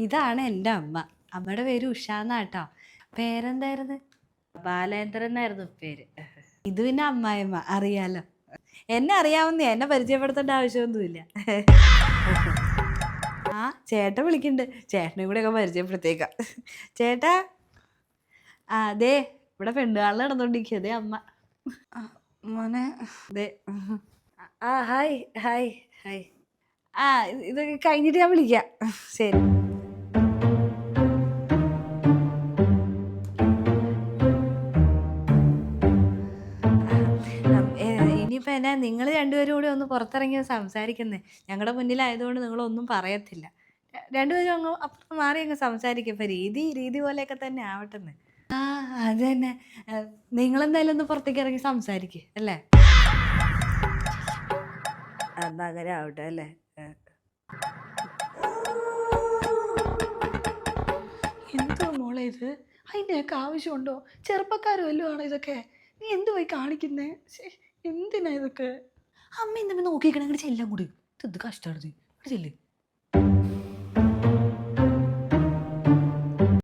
ഇതാണ് എൻ്റെ അമ്മ. അമ്മയുടെ പേര് ഉഷാന്നാട്ടോ. പേരെന്തായിരുന്നു? ബാലേന്ദ്രൻ എന്നായിരുന്നു പേര്. ഇത് പിന്നെ അമ്മായിമ്മ, അറിയാലോ. എന്നെ അറിയാവുന്ന, എന്നെ പരിചയപ്പെടുത്തേണ്ട ആവശ്യമൊന്നുമില്ല. ആ ചേട്ടൻ വിളിക്കുന്നുണ്ട്, ചേട്ടനെ കൂടെ ഒക്കെ പരിചയപ്പെടുത്തേക്കാം. ചേട്ടാ, അതെ ഇവിടെ പെണ്ണുകാളിൽ നടന്നോണ്ടിരിക്കുക. അതെ അമ്മ. മോനെ. അതെ. Hi hi hi. ഇത് കഴിഞ്ഞിട്ട് ഞാൻ വിളിക്കാം. ശരി. ഇനിയിപ്പോൾ എന്നാ നിങ്ങൾ രണ്ടുപേരും കൂടി ഒന്ന് പുറത്തിറങ്ങി സംസാരിക്കുന്നേ. ഞങ്ങളുടെ മുന്നിലായതുകൊണ്ട് നിങ്ങളൊന്നും പറയത്തില്ല. രണ്ടുപേരും അങ്ങ് അപ്പുറത്ത് മാറി അങ്ങ് സംസാരിക്കും. ഇപ്പം രീതി പോലെയൊക്കെ തന്നെ ആവട്ടെന്ന്. അത് തന്നെ. നിങ്ങളെന്തായാലും ഒന്ന് പുറത്തേക്ക് ഇറങ്ങി സംസാരിക്കുക അല്ലേ? എന്നാ അങ്ങനെ ആവട്ടെ അല്ലേ. എന്തോ മോളെ ഇത്? അതിൻ്റെയൊക്കെ ആവശ്യമുണ്ടോ? ചെറുപ്പക്കാരും വല്ലതും ആണോ ഇതൊക്കെ? നീ എന്ത് പോയി കാണിക്കുന്നേ? എന്തിനാ ഇതൊക്കെ? അമ്മ എന്തെങ്കിലും നോക്കിക്കണേ, ചെല്ലാം കൂടി. ഇത് കഷ്ടമാണ്. ചെല്ല്.